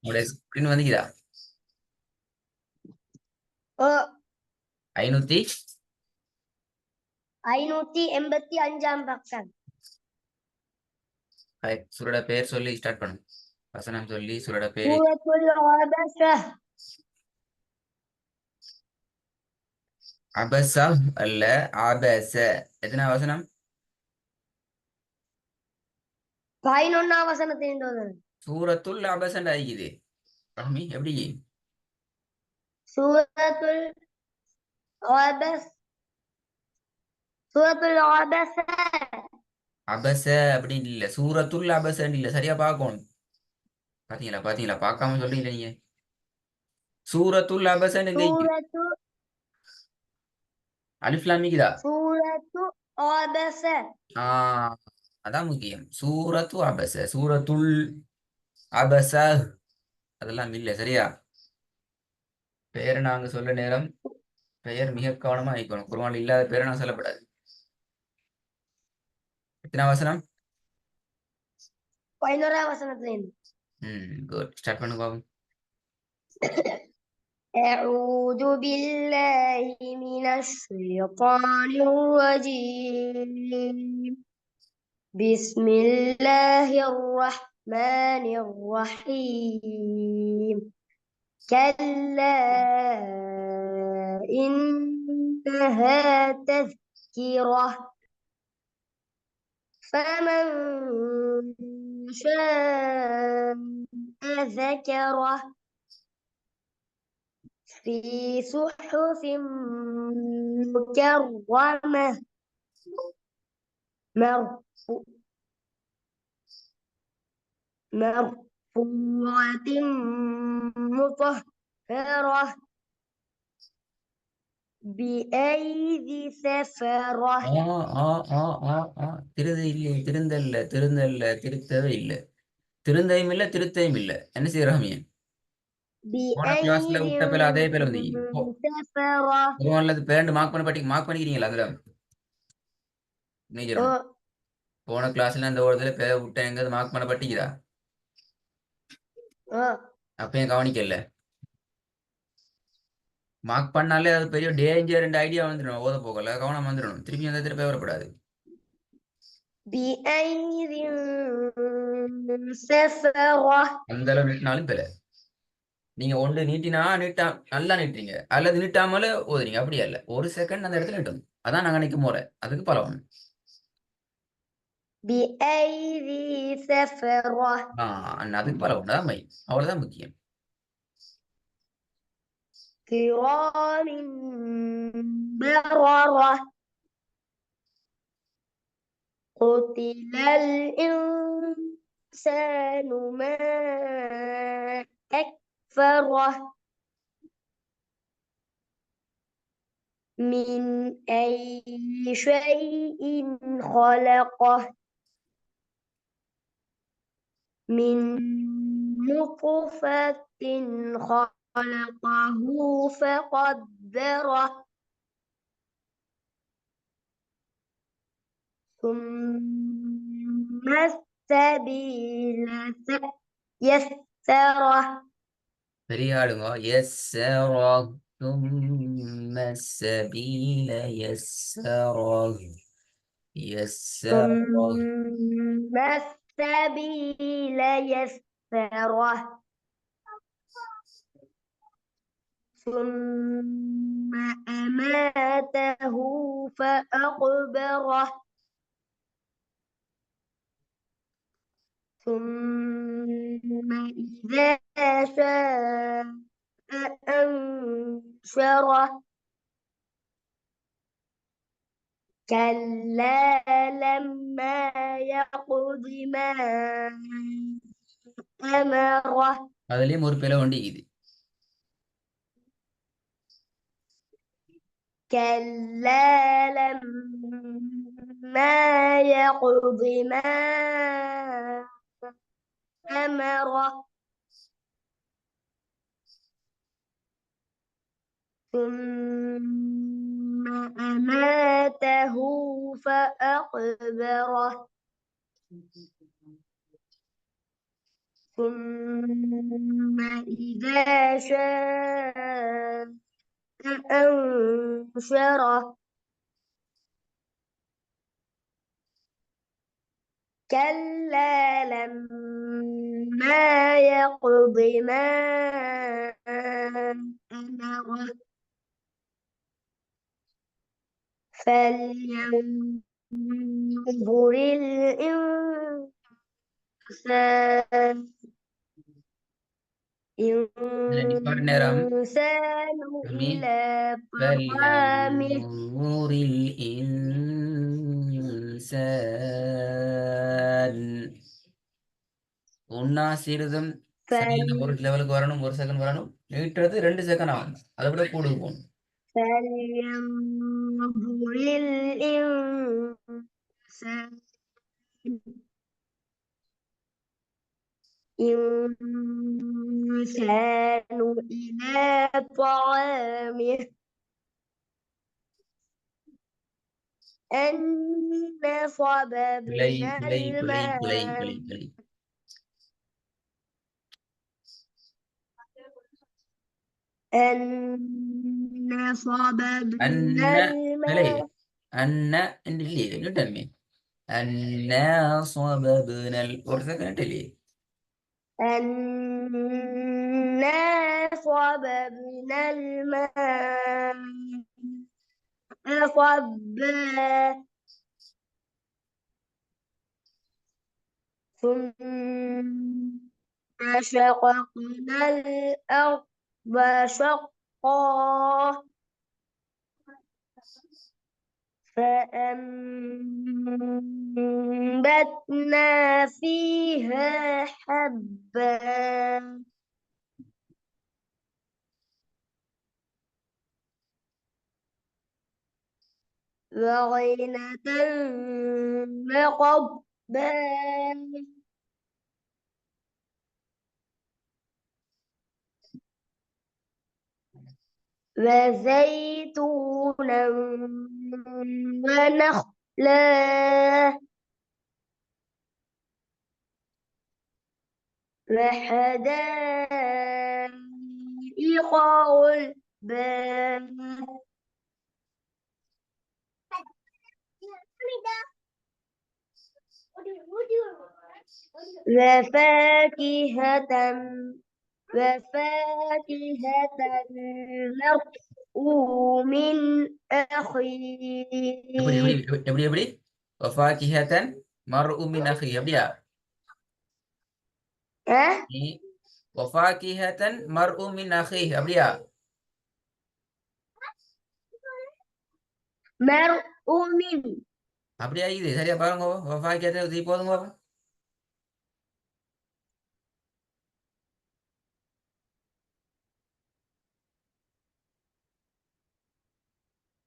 உங்களுடைய ஸ்கிரீன் வந்துக்குதா? ஓ 585 பக்கம். சூரோட பேர் சொல்லி ஸ்டார்ட் பண்ணும். வசனம் சொல்லி சூரோட பேரு. சூரத்துல் அபஸ. அபஸா அல்ல ஆபஸ. எத்தனை வசனம்? 11ஆம் வசனத்தின் தோழர். சூரத்துல் அபஸன் ஆகிக்குது. ரஹ்மி எப்படி? சூரத்துல் அபஸ். சூரத்துல் அபஸ. அபஸ அப்படின்னு இல்ல, சூரத்துல் அபஸன்னு இல்ல. சரியா பார்க்கணும். பாத்தீங்களா பாத்தீங்களா, பார்க்காம சொல்றீங்க நீங்க. சூரத்துல் அபஸன் எங்க இருக்கு? சூரத்து அலிஃப் லாம் இருக்குதா? சூரத்து அபஸ. ஆஹ் அதான் முக்கியம். சூரத்து அபஸ, சூரத்துல் அபஸ அதெல்லாம் இல்ல. சரியா? பெயரை நாங்க சொல்ல நேரம் பெயர் மிக கவனமா ஆயிக்கணும். குர்ஆன்ல இல்லாத பெயரை நான் சொல்லப்படாது. எத்தனை வசனம்? 11ஆம் வசனத்தின். குட். ஸ்டார்ட் பண்ணு பாபு. أعوذ بالله من الشيطان الرجيم. بسم الله الرحمن الرحيم. كلا إنها تذكرة فمن شاء ذكره في صحف مكرمة مرفوعة مطهرة بأيدي سفرة. திருது இல்லை, திருந்தல்ல, திருந்தல்ல, திருத்தவே இல்லை. திருந்தையும் இல்ல, திருத்தையும் இல்ல. என்ன செய்யறாங்க? போன கிளாஸ்ல بأيدي விட்ட பேல அதே பேல வந்து سفرة. குர்ஆன்ல பேரண்ட் மார்க் பண்ணிக்கிறீங்களா? அதுல நீங்க போன கிளாஸ்ல அந்த ஒரு பேரை விட்ட எங்க மார்க் பண்ண பட்டிக்கிறா? அப்பயும் கவனிக்கல. மார்க் பண்ணாலே அது பெரிய டேஞ்சர் ஐடியா வந்துடும். ஓத போகல கவனம் வந்துடணும். திருப்பி அந்த திருப்பி வரப்படாது. بأيدي سفرة. அந்த அளவு நீட்டினாலும் பெற. நீங்க ஒன்று நீட்டினா நீட்டா நல்லா நீட்டுறீங்க, அல்லது நீட்டாமல ஓதுறீங்க. அப்படியா இல்ல, ஒரு செகண்ட் அந்த இடத்துல நீட்டும். அதான் நாங்க நினைக்கும் போல. அதுக்கு பரவாயில்ல. بأيدي سفرة. அதுக்கு பரவாயில்ல. அதான் மை. அவ்வளவுதான் முக்கியம். كرام بررة. قتل الإنسان ما أكفره من أي شيء خلقه من نطفة خلقه فقدره ثم السبيل يسره. பெரிய ஆளுங்க. يسره ثم السبيل يسره يسره ثم السبيل يسره ثم أماته فأقبره ثم إذا شاء أنشره. كلا لما يقض ما أمره. அதுலயும் ஒரு பிழை ஒண்டிக்குது. كلا لما يقض ما أمره ثم أماته فأقبره ثم إذا شاء أنشره كلا لما يقض ما أمره فلينظر الإنسان நிப்பாட்டு நேரம். إلى طعامه فلينظر الإنسان. ஒன்னா சிறிதும் சரியான ஒரு லெவலுக்கு வரணும், 1 செகண்ட் வரணும். நீட்டுறது 2 செகண்ட் ஆகும். அதை விட கூடுது போகணும். فلينظر الإنسان إلى طعامه أنا பிழை صببنا பிழை பிழை பிழை الماء பிழை பிழை. أنا صببنا அன்ன பிழை. الماء அன்ன என்று இல்லையே, நிட்டன்மே. அன்னா சொபபுனல். 1 செகண்ட் இல்லையே. أنا صببنا الماء صبا ثم شققنا الأرض شقا فأنبتنا فيها حبا وعنبا وقضبا وزيتونا ونخلا وحدائق غلبا وفاكهة مرء من எப்படி எப்படி أخيه எப்படி எப்படி வஃபாகிஹதன் மர்உ மின் அஹி. அப்படியா? أه؟ நீ வஃபாகிஹதன் மர்உ மின் அஹி. அப்படியா? مرء من அப்படியா? இது சரியா பாருங்க. வஃபாகிஹதன் இது போதுங்க பாப்போம்.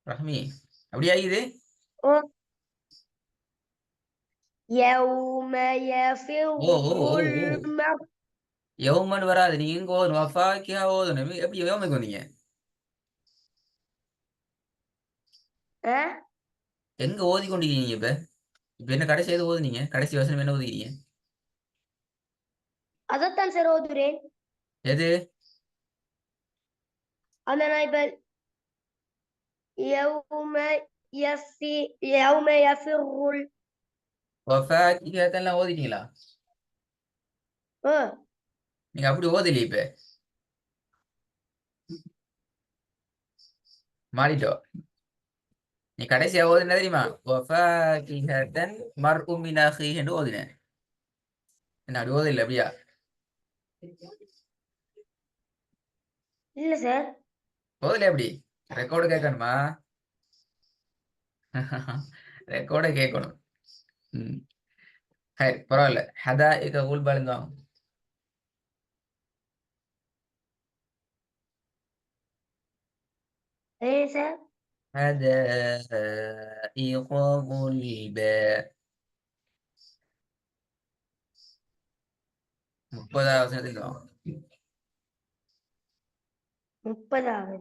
ரஹ்மி, அப்படியா இது? يوم ஓ ஓ ஓ يفر ஓ. المرء யௌமன் வராது. நீங்க இங்க ஓதணும். வஃபாகிஹா ஓதணும். எப்படி யௌமுக்கு வந்தீங்க? أه؟ எங்க ஓதி கொண்டிருக்கீங்க இப்ப? இப்ப என்ன கடைசி எது ஓதுனீங்க? கடைசி வசனம் என்ன ஓதுறீங்க? அதைத்தான் சார் ஓதுறேன். எது? அந்த நான் இப்ப يوم يفر வஃபாகிஹதன்லாம் ஓதிட்டீங்களா? أه. நீங்க அப்படி ஓதலையே இப்ப. மாறிட்டோம். நீ கடைசியா ஓதுன தெரியுமா? வஃபாகிஹதன் மர்உ மின் அஹி என்று ஓதினேன். என்ன அப்படி ஓதல? அப்படியா? இல்ல சார். ஓதல எப்படி? ரெக்கார்டு கேட்கணுமா? ரெக்கார்டை கேட்கணும். ம். சரி, பரவாயில்ல. ஹதாயிக உல்பாலிந்து வாங்க. ايه சார்? حدائق غلبا. 30வது வசனத்தில் வாங்க. 30வது.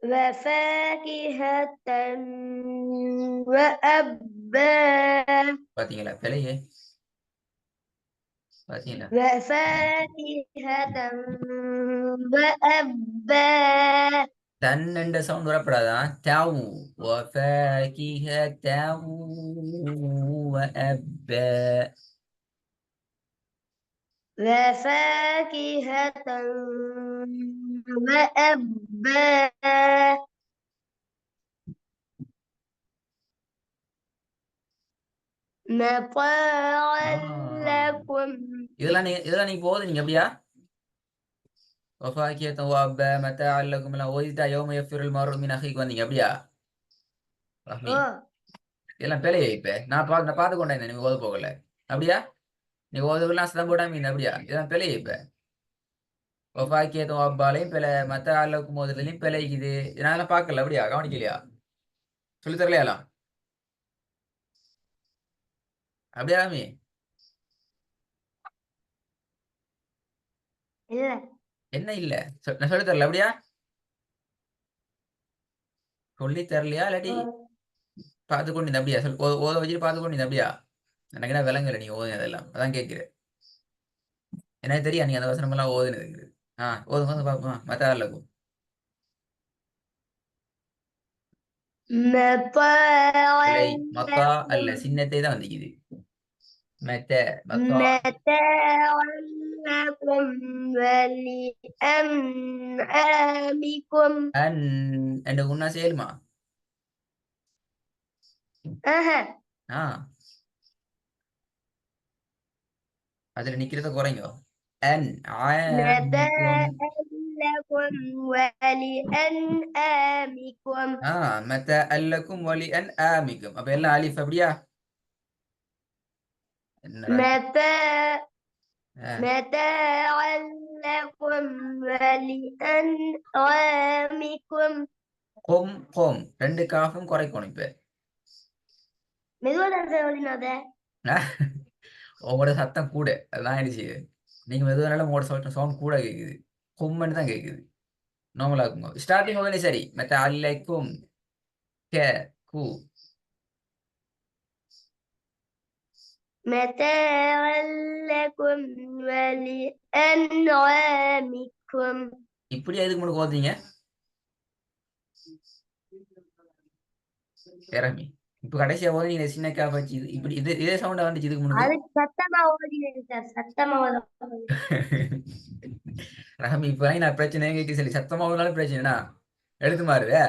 وفاكهة وأبا. பாத்தீங்களா பிழையே பாத்தீங்களா وفاكهة وأبا. தன் என்ற சவுண்ட் வரப்படாதான் தேவு وفاكهة وأبا وفاكهة وأبا. مطاعا لكم. இதெல்லாம் நீங்க போகுது நீங்க அப்படியா وفاكهة وأبا متاعا لكم எல்லாம் ஓதிட்டா يوم يفر المرء من أخيه வந்தீங்க அப்படியா ரஹ்மி இதெல்லாம் பிழையே இப்ப நான் பார்த்து கொண்டேன் நீங்க ஓத போகல அப்படியா நீ ஓதுலாம் சதம் போட்டா மீன் அப்படியா இதெல்லாம் பிழையே இப்ப ஒஃபாக்கியத்தும் அப்பாலையும் பிழை மற்ற ஆளுக்கும் மோதுலையும் பிழைக்குது இதனால பார்க்கல அப்படியா கவனிக்கலையா சொல்லி தரலையாலாம் அப்படியா ராமி இல்ல. என்ன இல்ல நான் சொல்லி தரல அப்படியா சொல்லி தரலையா இல்லாட்டி பார்த்து கொண்டு அப்படியா ஓத வச்சுட்டு பார்த்து கொண்டு அப்படியா எனக்கு என்ன விளங்கல நீ ஓதுனது அதெல்லாம் அதான் கேட்கிறேன் எனக்கு தெரியும் நீ அந்த வசனம் எல்லாம் ஓதுனது ஓதும் போது பார்ப்போம் மற்ற ஆளுக்கும் مطاعا பிழை மக்கா அல்ல لكم. சின்னத்தை தான் வந்துக்குது மெத்த மக்கா متاعا لكم ولأنعامكم. அன் என்று உன்னா செய்யலுமா أها. ஆ அதுல நிக்கிறத குறைங்க அன் ஆமிக்கும் متاعا لكم ولأنعامكم. மத்த அல்லக்கும் வலி அன் ஆமிக்கும் அப்ப எல்லாம் அலிஃப் அப்படியா என்னடா متاع ஆ, متاعا لكم ولأنعامكم. கொம் கொம் ரெண்டு காஃபும் குறைக்கணும் இப்ப மெதுவா தான் சார் ஓதினது. உங்களோட சத்தம் கூட அதான் ஆயிடுச்சு நீங்க மெதுவானாலும் உங்களோட சவுண்ட் கூட கேக்குது கொம்முன்னு தான் கேக்குது நார்மலா இருக்கும் ஸ்டார்டிங் உடனே சரி மத்த அல்லக்கும் கே கு متاعا لكم ولأنعامكم. இப்படி எதுக்கு முன்னாடி ஓதுறீங்க திறமை இப்ப கடைசியா ஓதி நீங்க சின்ன காஃப் வச்சு இப்படி இதே சவுண்டா வந்துச்சு இதுக்கு முன்னாடி அதுக்கு சத்தமா ஓதினேன் சார். சத்தமா ஓத. ரஹமி இப்ப நான் பிரச்சனை கேட்டு சொல்லி சத்தமா ஓதுனாலும் பிரச்சனைனா எழுத்து மாறுதே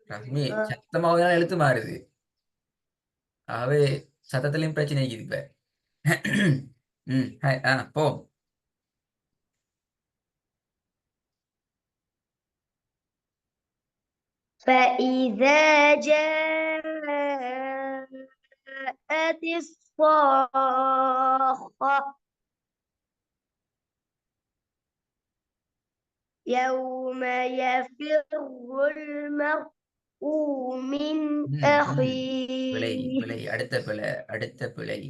ரஹ்மி சத்தமா ஓதுனாலும் எழுத்து மாறுது ஆகவே சத்தத்திலையும் பிரச்சனை இருக்குது இப்ப போ فإذا جاءت الصاخة يوم يفر المرء من பிழை أخيه. பிழை அடுத்த பிழை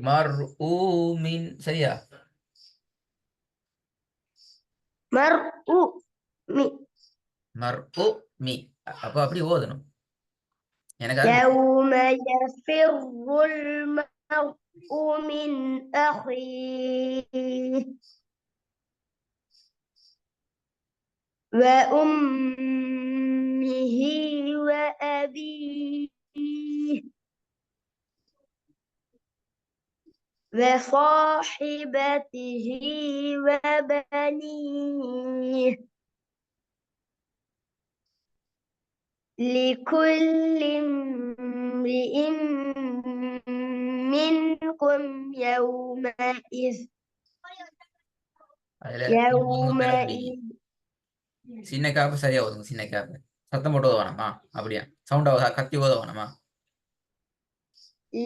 மர்ஊமின் சரியா مرء من. மர்ஊ மி அப்ப அப்படி ஓதணும் எனக்கு يوم يفر المرء من أخيه وأمه وأبيه وصاحبته وبنيه لكل امرئ منكم يومئذ சின்ன காப்பு சரியா ஓதுங்க சின்ன காப்பு சத்தம் போட்டு ஓத வேணாமா அப்படியா சவுண்டா கத்தி ஓத வேணாமா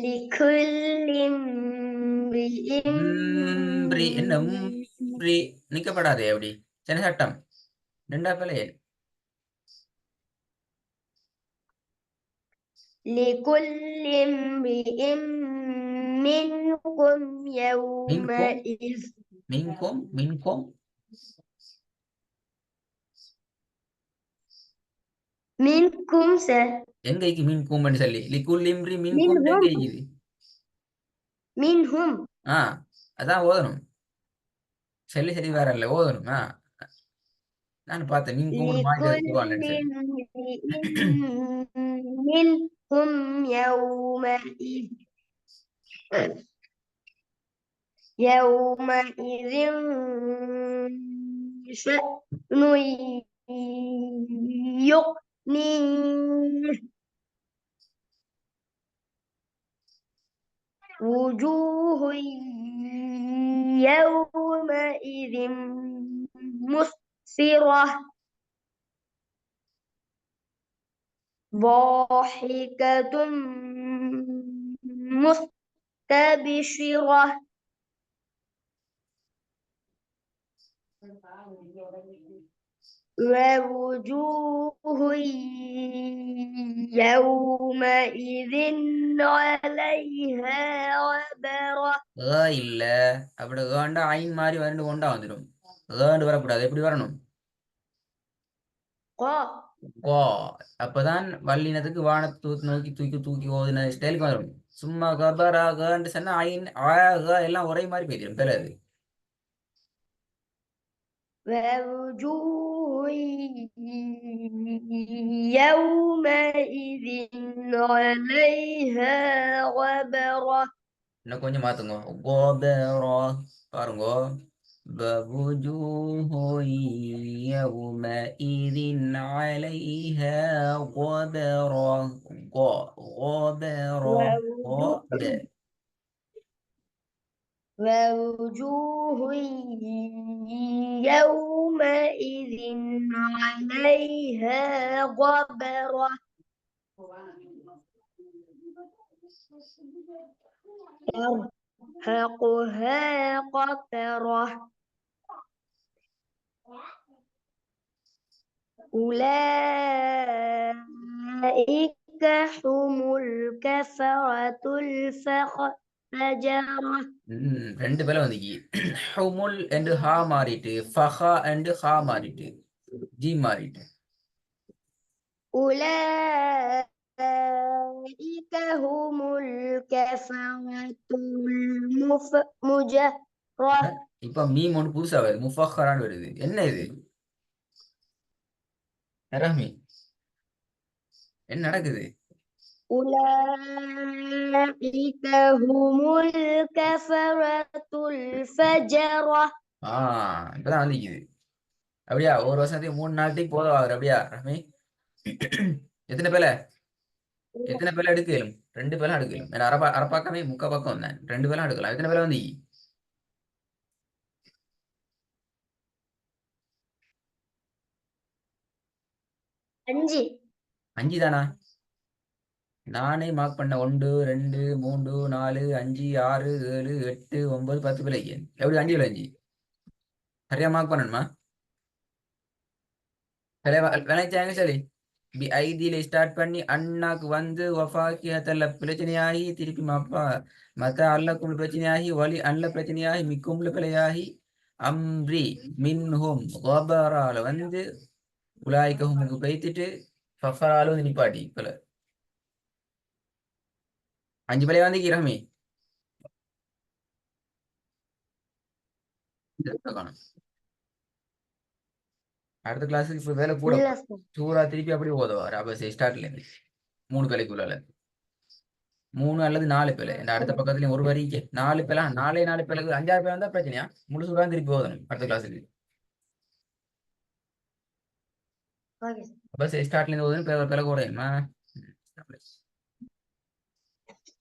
لكل امرئ என்ன நிக்கப்படாதே அப்படி சின்ன சட்டம் ரெண்டா பிள்ளையே لكل امرئ منكم يومئذ மின்கும் மின்கும் منكم எங்கைக்கு மின்கும் சொல்லி லிக்குல் இம்ரி மின்கும் منهم எங்கைக்குது منهم அதான் ஓதணும் சொல்லி சரி வேற இல்லை ஓதணும் நான் பார்த்தேன் மின்கும் மாநில لكل குர்ஆன்ல சொல்லி امرئ منهم يومئذ شأن يغنيه وجوه يومئذ مسفرة ضاحكة مستبشرة ووجوه يومئذ عليها غبرة இல்ல அப்படி ஏண்டா ஐன் மாதிரி வந்து கொண்டா வந்துடும் ஏண்டு வரக்கூடாது எப்படி வரணும் قا கோ அப்பதான் வல்லினத்துக்கு வானத்தை நோக்கி தூக்கி தூக்கி ஓதுன ஸ்டைலுக்கு வரும் சும்மா கபரா கண்டு சொன்னா ஐன் எல்லாம் ஒரே மாதிரி போயிடும் பிறகு ووجوه يومئذ عليها غبرة இன்னும் கொஞ்சம் மாத்துங்க கோபரா பாருங்க بوجوه يومئذ عليها غبرة غبرة غب ووجوه يومئذ عليها غبرة ترهقها قترة أولئك هم الكفرة الفجرة ரெண்டு பேரும் வந்துக்கி ஹுமுல் என்று ஹா மாறிட்டு ஃபஹா என்று ஹா மாறிட்டு ஜி மாறிட்டு أولئك هم الكفرة المجرة இப்ப மீம் ஒன்று புதுசா வருது முஃபஹரான்னு வருது என்ன இது ரஹ்மி என்ன நடக்குது أولئك هم الكفرة الفجرة இப்பதான் வந்துக்குது அப்படியா ஒரு வருஷத்துக்கு 3 நாளைக்கு போதும் ஆகுது அப்படியா ரஹ்மி எத்தனை பேல எடுக்கலும் 2 பேலாம் எடுக்கலும் அரப்பாக்கமே முக்கா பக்கம் வந்தேன் 2 பேலாம் எடுக்கலாம் எத்தனை பேல வந்து 5 தானா நானே மார்க் பண்ண 1 2 3 4 5 6 7 8 9 10 பிள்ளைக்கு எப்படி 5 5 சரியா மார்க் பண்ணணுமா விளைச்சாங்க சரி ஐதியில ஸ்டார்ட் பண்ணி அண்ணாக்கு வந்து வஃபாக்கியத்துல பிரச்சனையாகி திருப்பி மத்த அல்லக்கும் பிரச்சனையாகி வலி அல்ல பிரச்சனையாகி மிக்கும்ல பிழையாகி அம்ரி மின்ஹும் கோபரால வந்து உலாய்க்கஹுமுக்கு பெய்த்துட்டு ஃபஃபராலும் வந்து நிப்பாட்டி இப்ப 5 பிள்ளை வந்து கிரமி அடுத்த கிளாஸுக்கு இப்ப வேலை கூட சூறா திருப்பி அப்படி ஓதுவார் அப்ப ஸ்டார்ட்ல இருந்து 3 பிள்ளைக்குள்ளால 3 அல்லது 4 பிள்ளை இந்த அடுத்த பக்கத்துலயும் ஒரு வரிக்கு 4 பிள்ளை 4 பிள்ளைக்கு 5 பேர் வந்தா பிரச்சனையா முழு சூறா திருப்பி ஓதணும் அடுத்த கிளாஸுக்கு அப்ப ஸ்டார்ட்ல இருந்து ஓதணும் பிள்ளை கூட